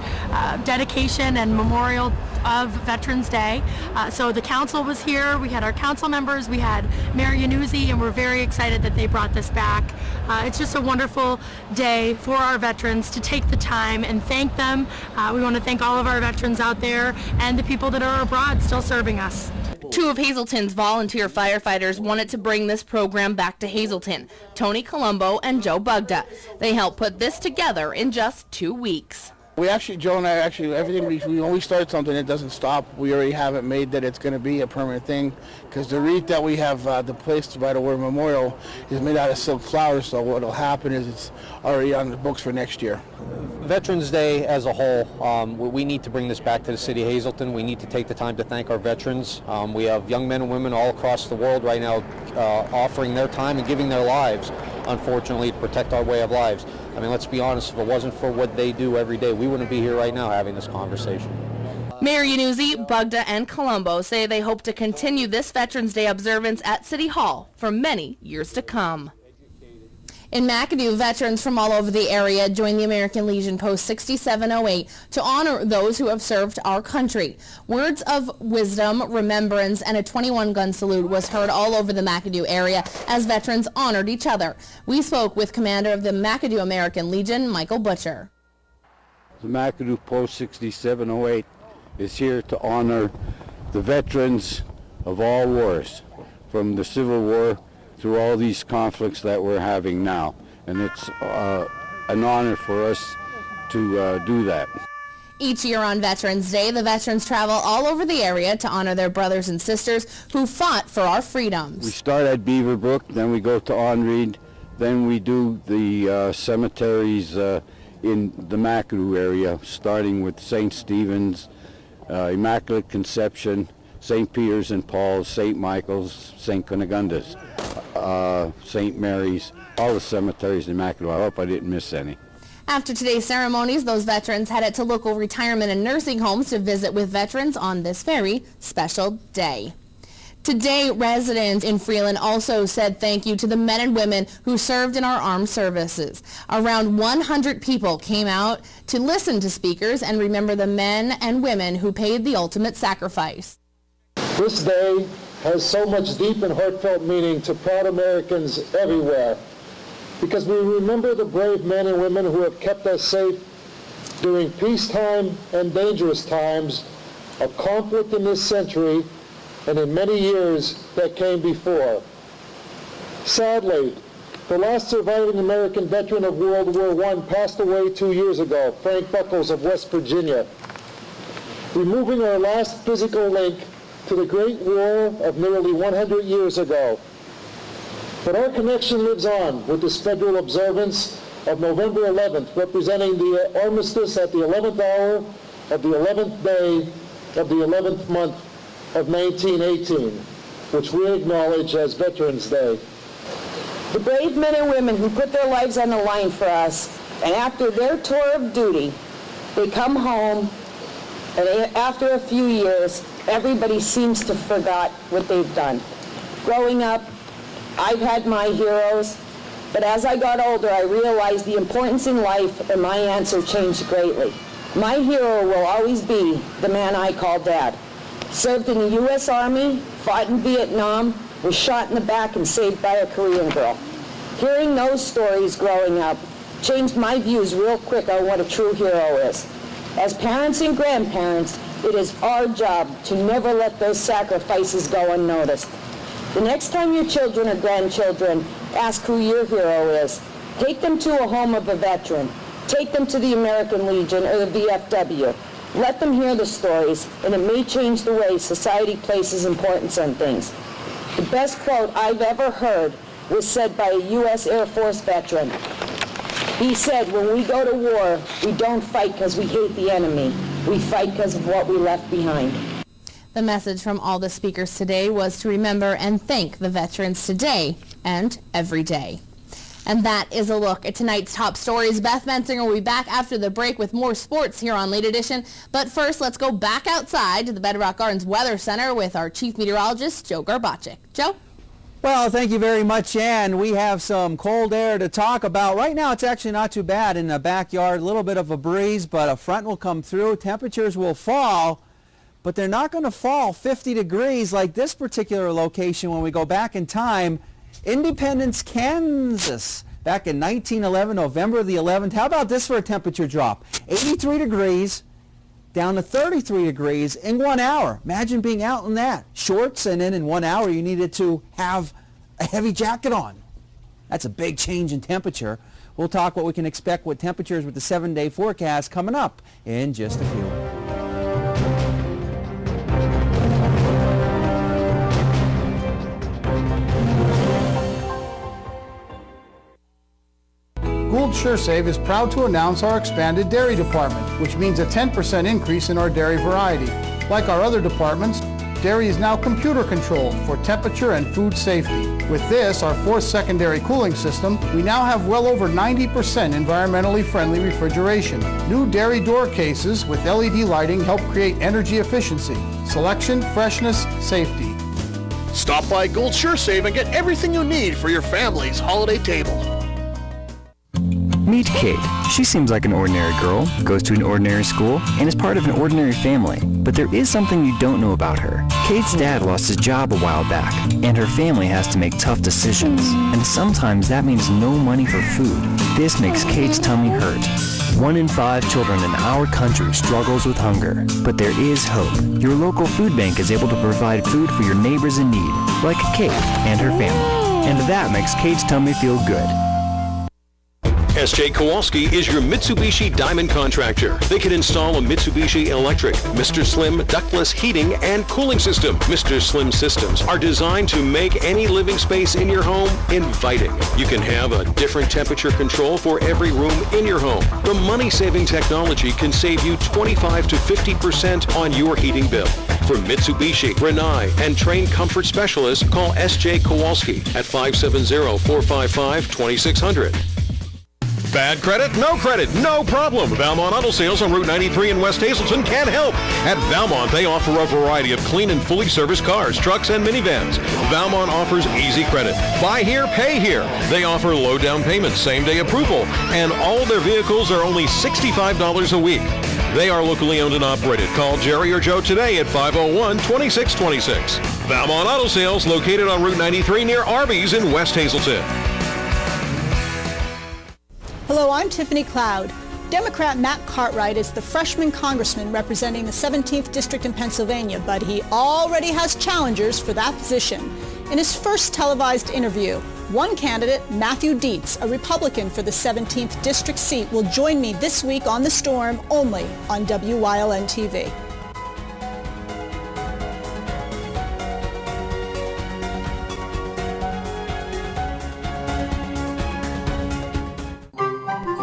dedication and memorial of Veterans Day. So the council was here, we had our council members, we had Mayor Yanuzzi, and we're very excited that they brought this back. It's just a wonderful day for our veterans to take the time and thank them. We want to thank all of our veterans out there and the people that are abroad still serving us. Two of Hazleton's volunteer firefighters wanted to bring this program back to Hazleton, Tony Colombo and Joe Bugda. They helped put this together in just 2 weeks. Joe and I everything when we start something, it doesn't stop. We already have it made that it's going to be a permanent thing, because the wreath that we have, the place by the War Memorial, is made out of silk flowers, so what will happen is it's already on the books for next year. Veterans Day as a whole, we need to bring this back to the city of Hazleton. We need to take the time to thank our veterans. We have young men and women all across the world right now offering their time and giving their lives, unfortunately, to protect our way of lives. I mean, let's be honest, if it wasn't for what they do every day, we wouldn't be here right now having this conversation. Mayor Yanuzzi, Bugda, and Colombo say they hope to continue this Veterans Day observance at City Hall for many years to come. In McAdoo, veterans from all over the area joined the American Legion Post 6708 to honor those who have served our country. Words of wisdom, remembrance, and a 21-gun salute was heard all over the McAdoo area as veterans honored each other. We spoke with Commander of the McAdoo American Legion, Michael Butcher. The McAdoo Post 6708 is here to honor the veterans of all wars, from the Civil War through all these conflicts that we're having now. And it's an honor for us to do that. Each year on Veterans Day, the veterans travel all over the area to honor their brothers and sisters who fought for our freedoms. We start at Beaverbrook, then we go to Onreed, then we do the cemeteries in the McAdoo area, starting with St. Stephen's, Immaculate Conception, St. Peter's and Paul's, St. Michael's, St. Cunegonda's, St. Mary's, all the cemeteries in McAdoo. I hope I didn't miss any. After today's ceremonies, those veterans headed to local retirement and nursing homes to visit with veterans on this very special day. Today, residents in Freeland also said thank you to the men and women who served in our armed services. Around 100 people came out to listen to speakers and remember the men and women who paid the ultimate sacrifice. This day has so much deep and heartfelt meaning to proud Americans everywhere, because we remember the brave men and women who have kept us safe during peacetime and dangerous times of conflict in this century and in many years that came before. Sadly, the last surviving American veteran of World War I passed away 2 years ago, Frank Buckles of West Virginia, removing our last physical link to the Great War of nearly 100 years ago. But our connection lives on with this federal observance of November 11th, representing the armistice at the 11th hour of the 11th day of the 11th month of 1918, which we acknowledge as Veterans Day. The brave men and women who put their lives on the line for us, and after their tour of duty, they come home, and after a few years, everybody seems to have forgot what they've done. Growing up, I've had my heroes, but as I got older, I realized the importance in life, and my answer changed greatly. My hero will always be the man I call Dad. Served in the U.S. Army, fought in Vietnam, was shot in the back and saved by a Korean girl. Hearing those stories growing up changed my views real quick on what a true hero is. As parents and grandparents, it is our job to never let those sacrifices go unnoticed. The next time your children or grandchildren ask who your hero is, take them to a home of a veteran. Take them to the American Legion or the VFW. Let them hear the stories, and it may change the way society places importance on things. The best quote I've ever heard was said by a U.S. Air Force veteran. He said, when we go to war, we don't fight because we hate the enemy. We fight because of what we left behind. The message from all the speakers today was to remember and thank the veterans today and every day. And that is a look at tonight's top stories. Beth Bensinger will be back after the break with more sports here on Late Edition. But first, let's go back outside to the Bedrock Gardens Weather Center with our chief meteorologist, Joe Garbacik. Joe? Well, thank you very much, Ann. We have some cold air to talk about. Right now, it's actually not too bad in the backyard. A little bit of a breeze, but a front will come through. Temperatures will fall, but they're not going to fall 50 degrees like this particular location when we go back in time. Independence, Kansas, back in 1911, November the 11th. How about this for a temperature drop? 83 degrees down to 33 degrees in 1 hour. Imagine being out in that. Shorts, and then in 1 hour you needed to have a heavy jacket on. That's a big change in temperature. We'll talk what we can expect with temperatures with the 7-day forecast coming up in just a few. Gould SureSave is proud to announce our expanded dairy department, which means a 10% increase in our dairy variety. Like our other departments, dairy is now computer controlled for temperature and food safety. With this, our fourth secondary cooling system, we now have well over 90% environmentally friendly refrigeration. New dairy door cases with LED lighting help create energy efficiency, selection, freshness, safety. Stop by Gould SureSave and get everything you need for your family's holiday table. Meet Kate. She seems like an ordinary girl, goes to an ordinary school, and is part of an ordinary family. But there is something you don't know about her. Kate's dad lost his job a while back, and her family has to make tough decisions. And sometimes that means no money for food. This makes Kate's tummy hurt. 1 in 5 children in our country struggles with hunger. But there is hope. Your local food bank is able to provide food for your neighbors in need, like Kate and her family. And that makes Kate's tummy feel good. S.J. Kowalski is your Mitsubishi Diamond contractor. They can install a Mitsubishi electric, Mr. Slim ductless heating and cooling system. Mr. Slim systems are designed to make any living space in your home inviting. You can have a different temperature control for every room in your home. The money-saving technology can save you 25 to 50% on your heating bill. For Mitsubishi, Rinnai, and trained comfort specialists, call S.J. Kowalski at 570-455-2600. Bad credit? No credit. No problem. Valmont Auto Sales on Route 93 in West Hazleton can help. At Valmont, they offer a variety of clean and fully serviced cars, trucks, and minivans. Valmont offers easy credit. Buy here, pay here. They offer low down payments, same-day approval, and all their vehicles are only $65 a week. They are locally owned and operated. Call Jerry or Joe today at 501-2626. Valmont Auto Sales, located on Route 93 near Arby's in West Hazleton. Hello, I'm Tiffany Cloud. Democrat Matt Cartwright is the freshman congressman representing the 17th District in Pennsylvania, but he already has challengers for that position. In his first televised interview, one candidate, Matthew Dietz, a Republican for the 17th District seat, will join me this week on The Storm, only on WYLN TV.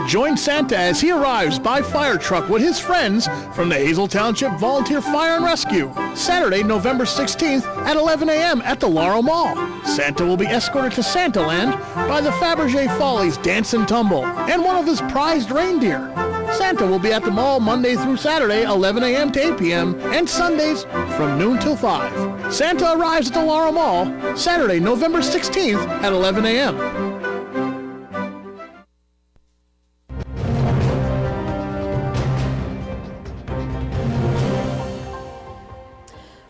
Join Santa as he arrives by fire truck with his friends from the Hazel Township Volunteer Fire and Rescue, Saturday, November 16th at 11 a.m. at the Laurel Mall. Santa will be escorted to Santaland by the Fabergé Follies Dance and Tumble and one of his prized reindeer. Santa will be at the mall Monday through Saturday, 11 a.m. to 8 p.m., and Sundays from noon till 5. Santa arrives at the Laurel Mall Saturday, November 16th at 11 a.m.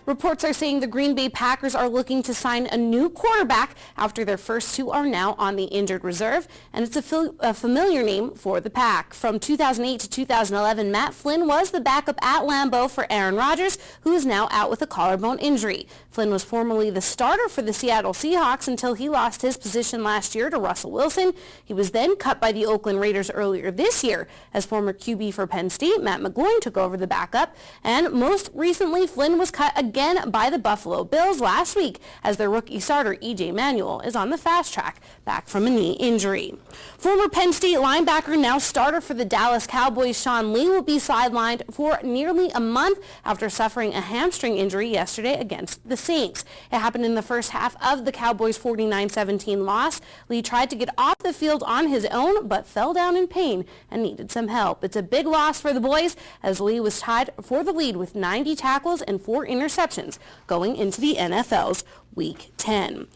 Reports are saying the Green Bay Packers are looking to sign a new quarterback after their first two are now on the injured reserve, and it's a familiar name for the Pack. From 2008 to 2011, Matt Flynn was the backup at Lambeau for Aaron Rodgers, who is now out with a collarbone injury. Flynn was formerly the starter for the Seattle Seahawks until he lost his position last year to Russell Wilson. He was then cut by the Oakland Raiders earlier this year as former QB for Penn State, Matt McGloin, took over the backup, and most recently Flynn was cut again by the Buffalo Bills last week as their rookie starter E.J. Manuel is on the fast track back from a knee injury. Former Penn State linebacker, now starter for the Dallas Cowboys, Sean Lee, will be sidelined for nearly a month after suffering a hamstring injury yesterday against the Saints. It happened in the first half of the Cowboys' 49-17 loss. Lee tried to get off the field on his own but fell down in pain and needed some help. It's a big loss for the boys as Lee was tied for the lead with 90 tackles and 4 interceptions going into the NFL's Week 10.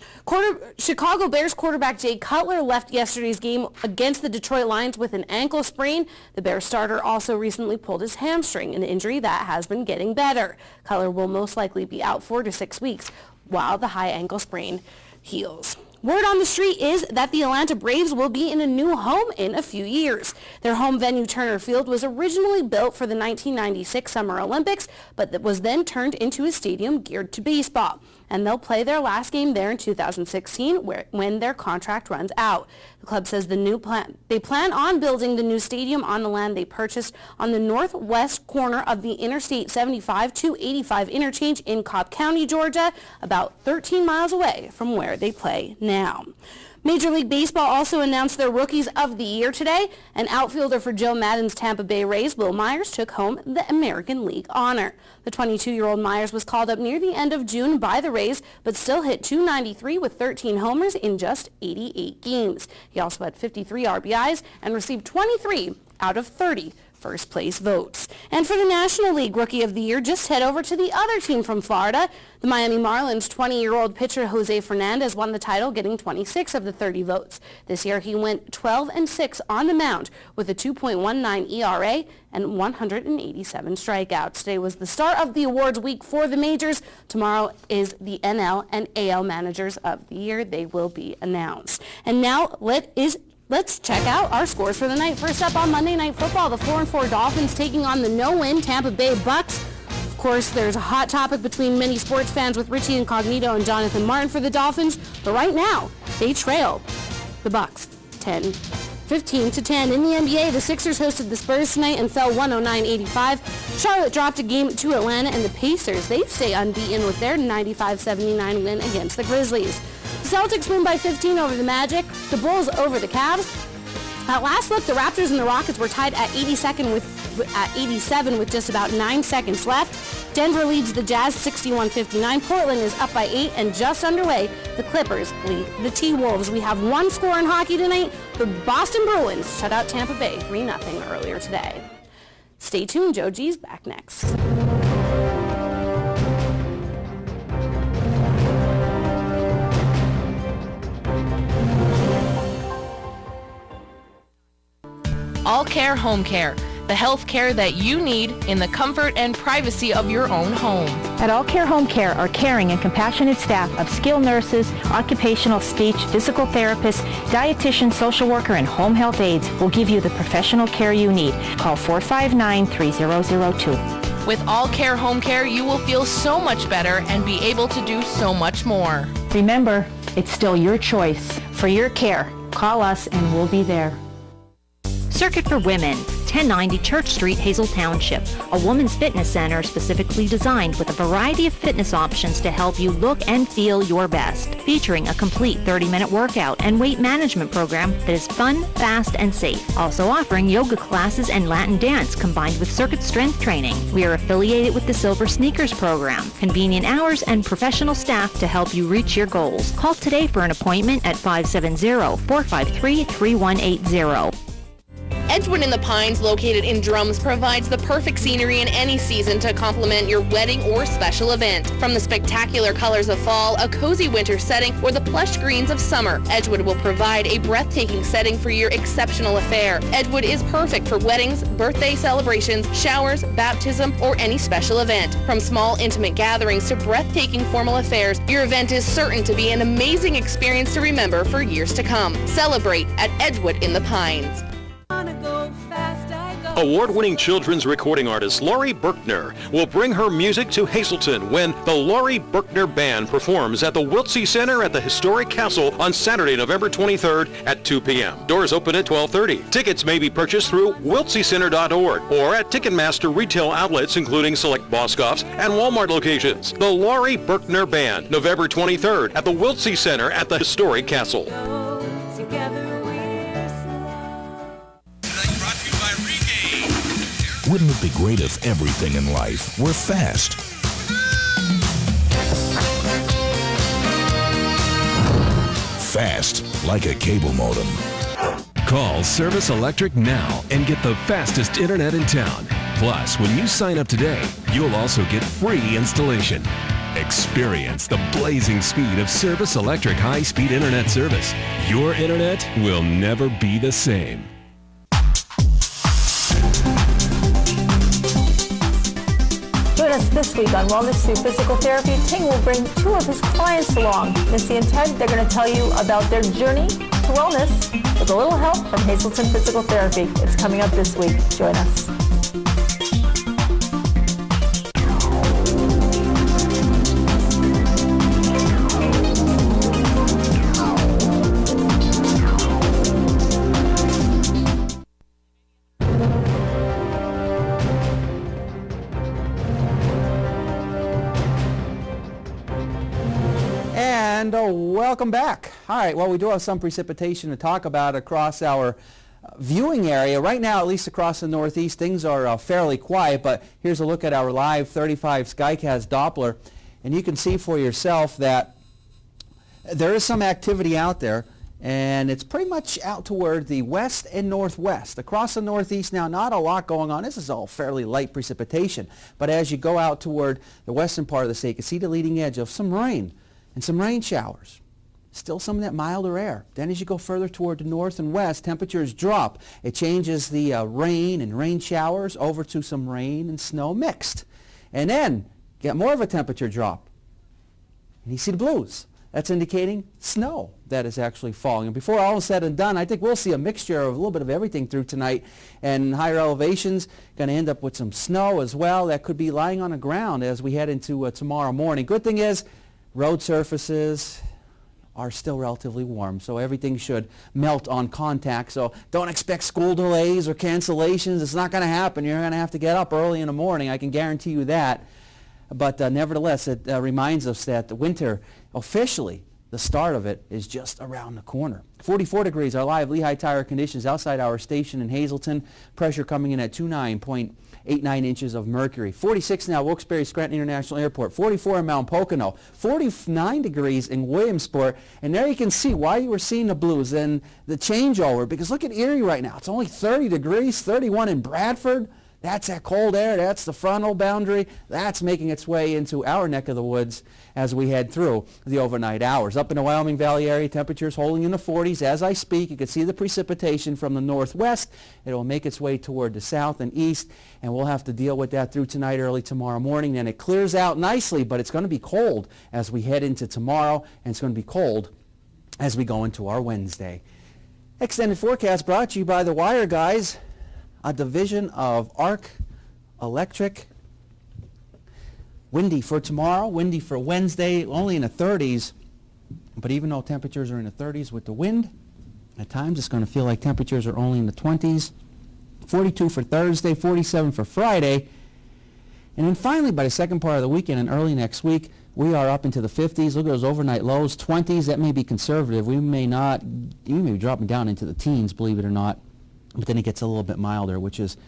Chicago Bears quarterback Jay Cutler left yesterday's game against the Detroit Lions with an ankle sprain. The Bears starter also recently pulled his hamstring, an injury that has been getting better. Cutler will most likely be out 4 to 6 weeks while the high ankle sprain heals. Word on the street is that the Atlanta Braves will be in a new home in a few years. Their home venue, Turner Field, was originally built for the 1996 Summer Olympics, but was then turned into a stadium geared to baseball. And they'll play their last game there in 2016 when their contract runs out. The club says they plan on building the new stadium on the land they purchased on the northwest corner of the Interstate 75 to 85 interchange in Cobb County, Georgia, about 13 miles away from where they play now. Major League Baseball also announced their Rookies of the Year today. An outfielder for Joe Madden's Tampa Bay Rays, Will Myers, took home the American League honor. The 22-year-old Myers was called up near the end of June by the Rays, but still hit .293 with 13 homers in just 88 games. He also had 53 RBIs and received 23 out of 30 first-place votes. And for the National League Rookie of the Year, just head over to the other team from Florida. The Miami Marlins' 20-year-old pitcher Jose Fernandez won the title, getting 26 of the 30 votes. This year, he went 12-6 on the mound with a 2.19 ERA and 187 strikeouts. Today was the start of the awards week for the majors. Tomorrow is the NL and AL Managers of the Year. They will be announced. And now let's check out our scores for the night. First up on Monday Night Football, the 4-4 Dolphins taking on the no-win Tampa Bay Bucks. Of course, there's a hot topic between many sports fans with Richie Incognito and Jonathan Martin for the Dolphins, but right now, they trail the Bucks 15-10. In the NBA, the Sixers hosted the Spurs tonight and fell 109-85. Charlotte dropped a game to Atlanta, and the Pacers, they stay unbeaten with their 95-79 win against the Grizzlies. The Celtics win by 15 over the Magic, the Bulls over the Cavs. At last look, the Raptors and the Rockets were tied at 87 with just about 9 seconds left. Denver leads the Jazz 61-59. Portland is up by 8 and just underway. The Clippers lead the T-Wolves. We have one score in hockey tonight. The Boston Bruins shut out Tampa Bay 3-0 earlier today. Stay tuned. Joe G's back next. All Care Home Care, the health care that you need in the comfort and privacy of your own home. At All Care Home Care, our caring and compassionate staff of skilled nurses, occupational speech, physical therapists, dietitian, social worker, and home health aides will give you the professional care you need. Call 459-3002. With All Care Home Care, you will feel so much better and be able to do so much more. Remember, it's still your choice. For your care, call us and we'll be there. Circuit for Women, 1090 Church Street, Hazel Township, a woman's fitness center specifically designed with a variety of fitness options to help you look and feel your best, featuring a complete 30-minute workout and weight management program that is fun, fast, and safe. Also offering yoga classes and Latin dance combined with circuit strength training. We are affiliated with the Silver Sneakers program, convenient hours and professional staff to help you reach your goals. Call today for an appointment at 570-453-3180. Edgewood in the Pines, located in Drums, provides the perfect scenery in any season to complement your wedding or special event. From the spectacular colors of fall, a cozy winter setting, or the plush greens of summer, Edgewood will provide a breathtaking setting for your exceptional affair. Edgewood is perfect for weddings, birthday celebrations, showers, baptism, or any special event. From small intimate gatherings to breathtaking formal affairs, your event is certain to be an amazing experience to remember for years to come. Celebrate at Edgewood in the Pines. Award-winning children's recording artist Laurie Berkner will bring her music to Hazleton when the Laurie Berkner Band performs at the Wiltsey Center at the Historic Castle on Saturday, November 23rd at 2 p.m. Doors open at 12:30. Tickets may be purchased through wiltseycenter.org or at Ticketmaster retail outlets including select Boscov's and Walmart locations. The Laurie Berkner Band, November 23rd at the Wiltsey Center at the Historic Castle. Wouldn't it be great if everything in life were fast? Fast, like a cable modem. Call Service Electric now and get the fastest internet in town. Plus, when you sign up today, you'll also get free installation. Experience the blazing speed of Service Electric high-speed internet service. Your internet will never be the same. Join us this week on Wellness Through Physical Therapy. Ting will bring two of his clients along. Missy and Ted, they're going to tell you about their journey to wellness with a little help from Hazleton Physical Therapy. It's coming up this week. Join us. And welcome back. All right, well, we do have some precipitation to talk about across our viewing area. Right now, at least across the Northeast, things are fairly quiet, but here's a look at our live 35 Skycast Doppler, and you can see for yourself that there is some activity out there, and it's pretty much out toward the west and northwest. Across the Northeast now, not a lot going on. This is all fairly light precipitation, but as you go out toward the western part of the state, you can see the leading edge of some rain and some rain showers. Still some of that milder air. Then as you go further toward the north and west, temperatures drop. It changes the rain and rain showers over to some rain and snow mixed. And then get more of a temperature drop. And you see the blues. That's indicating snow that is actually falling. And before all is said and done, I think we'll see a mixture of a little bit of everything through tonight. And higher elevations going to end up with some snow as well. That could be lying on the ground as we head into tomorrow morning. Good thing is, road surfaces are still relatively warm, so everything should melt on contact. So don't expect school delays or cancellations. It's not going to happen. You're going to have to get up early in the morning. I can guarantee you that. But nevertheless, it reminds us that the winter, officially, the start of it is just around the corner. 44 degrees, our live Lehigh Tire conditions outside our station in Hazleton. Pressure coming in at 29.89 inches of mercury. 46 now, Wilkes-Barre Scranton International Airport. 44 in Mount Pocono. 49 degrees in Williamsport. And there you can see why you were seeing the blues and the changeover. Because look at Erie right now. It's only 30 degrees, 31 in Bradford. That's that cold air. That's the frontal boundary. That's making its way into our neck of the woods as we head through the overnight hours. Up in the Wyoming Valley area, temperatures holding in the 40s. As I speak, you can see the precipitation from the northwest. It will make its way toward the south and east, and we'll have to deal with that through tonight, early tomorrow morning. Then it clears out nicely, but it's going to be cold as we head into tomorrow, and it's going to be cold as we go into our Wednesday. Extended forecast brought to you by the Wire Guys, a division of Arc Electric. Windy for tomorrow, windy for Wednesday, only in the 30s. But even though temperatures are in the 30s with the wind, at times it's going to feel like temperatures are only in the 20s. 42 for Thursday, 47 for Friday. And then finally, by the second part of the weekend and early next week, we are up into the 50s. Look at those overnight lows, 20s. That may be conservative. We may be dropping down into the teens, believe it or not. But then it gets a little bit milder, which is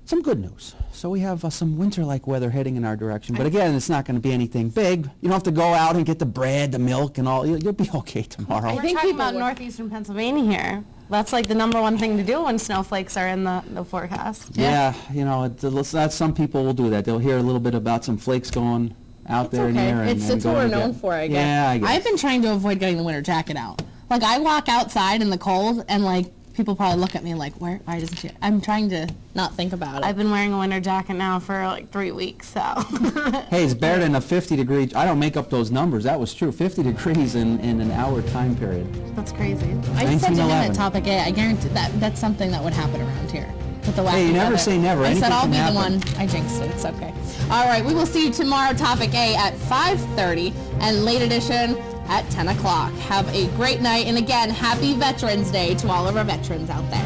some good news. So we have some winter-like weather heading in our direction. But again, it's not going to be anything big. You don't have to go out and get the bread, the milk, and all. You'll be okay tomorrow. I think people about northeastern Pennsylvania here. That's like the number one thing to do when snowflakes are in the forecast. Yeah, you know, that's some people will do that. They'll hear a little bit about some flakes going out there in the air. It's what we're known for, I guess. Yeah, I guess. I've been trying to avoid getting the winter jacket out. Like, I walk outside in the cold, and, like, people probably look at me like, why doesn't she? I'm trying to not think about it. I've been wearing a winter jacket now for like 3 weeks, so. Hey, it's better than a 50-degree. I don't make up those numbers. That was true. 50 degrees in an hour time period. That's crazy. I said to him at 1911. Topic A, I guarantee that's something that would happen around here. With the wacky Hey, you never weather. say never. I said Anything I'll can be happen. the one. I jinxed it. It's okay. All right, we will see you tomorrow, Topic A, at 5:30, and Late Edition at 10 o'clock. Have a great night, and again, happy Veterans Day to all of our veterans out there.